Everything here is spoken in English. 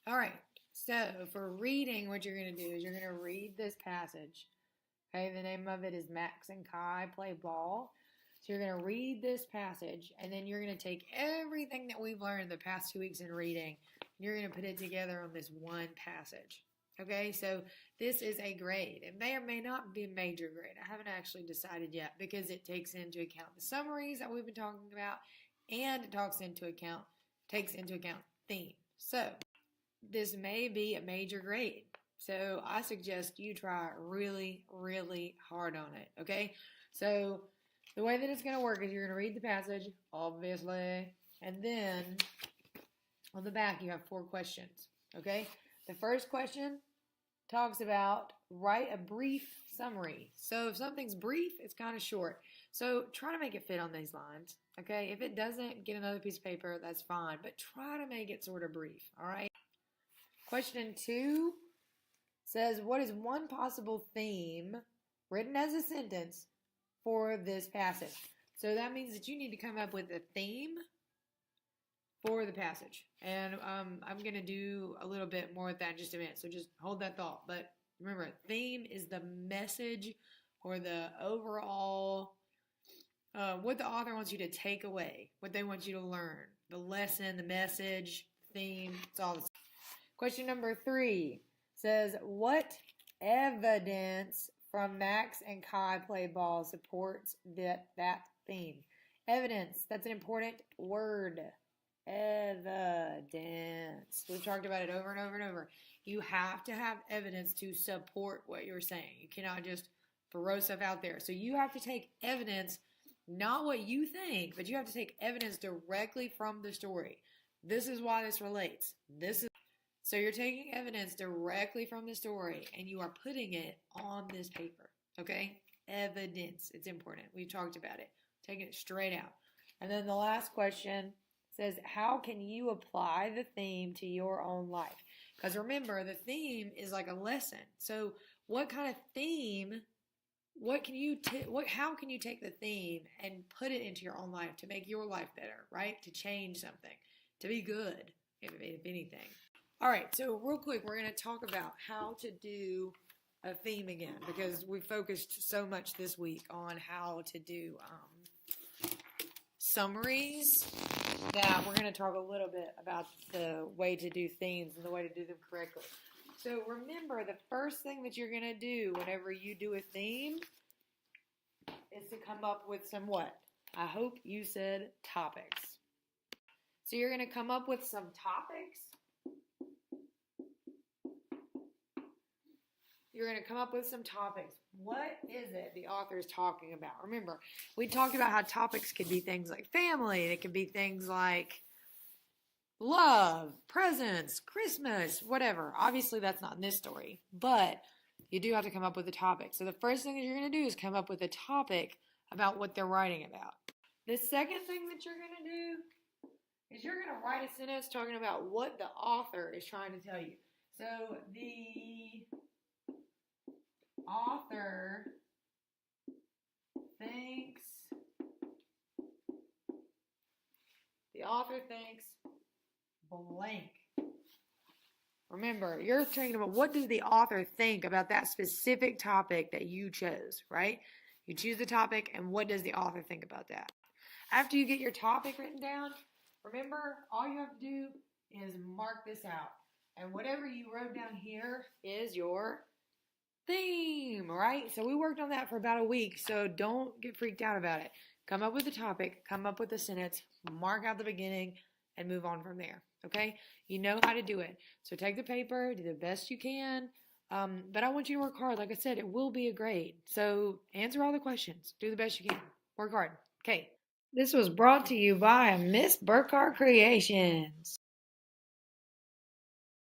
All right. So for reading, what you're going to do is you're going to read this passage. Okay. The name of it is Max and Kai Play Ball. So you're going to read this passage, and then you're going to take everything that we've learned the past 2 weeks in reading, and you're going to put it together on this one passage. Okay, so this is a grade. It may or may not be a major grade. I haven't actually decided yet because it takes into account the summaries that we've been talking about, and it takes into account theme. So this may be a major grade. So I suggest you try really, really hard on it. Okay, so the way that it's going to work is you're going to read the passage, obviously, and then on the back you have 4 questions. Okay, the first question talks about write a brief summary. So if something's brief, it's kind of short. So try to make it fit on these lines. Okay, if it doesn't, get another piece of paper, that's fine, but try to make it sort of brief. All right. Question 2 says, what is one possible theme written as a sentence for this passage? So that means that you need to come up with a theme for the passage. And I'm going to do a little bit more with that in just a minute. So just hold that thought. But remember, theme is the message or the overall, what the author wants you to take away, what they want you to learn. The lesson, the message, theme, it's all the same. Question number 3 says, what evidence from Max and Kai Play Ball supports that theme? Evidence, that's an important word. Evidence. We've talked about it over and over and over. You have to have evidence to support what you're saying. You cannot just throw stuff out there. So you have to take evidence, not what you think, but you have to take evidence directly from the story. This is why this relates. So you're taking evidence directly from the story and you are putting it on this paper. Okay? Evidence. It's important. We've talked about it. Taking it straight out. And then the last question says, how can you apply the theme to your own life? Because remember, the theme is like a lesson. So what kind of theme, how can you take the theme and put it into your own life to make your life better, right? To change something, to be good, if anything. All right, so real quick, we're going to talk about how to do a theme again because we focused so much this week on how to do summaries that we're going to talk a little bit about the way to do themes and the way to do them correctly. So remember, the first thing that you're going to do whenever you do a theme is to come up with some what? I hope you said topics. So you're going to come up with some topics. You're going to come up with some topics. What is it the author is talking about? Remember, we talked about how topics could be things like family. It could be things like love, presents, Christmas, whatever. Obviously, that's not in this story, but you do have to come up with a topic. So the first thing that you're going to do is come up with a topic about what they're writing about. The second thing that you're going to do is you're going to write a sentence talking about what the author is trying to tell you. So the author thinks blank. Remember, you're thinking about what does the author think about that specific topic that you chose, right? You choose the topic, and what does the author think about that? After you get your topic written down, remember, all you have to do is mark this out. And whatever you wrote down here is your theme, right? So we worked on that for about a week, so don't get freaked out about it. Come up with a topic, come up with a sentence, mark out the beginning, and move on from there, okay? You know how to do it. So take the paper, do the best you can, but I want you to work hard. Like I said, it will be a grade. So answer all the questions. Do the best you can. Work hard. Okay. This was brought to you by Miss Burkhart Creations.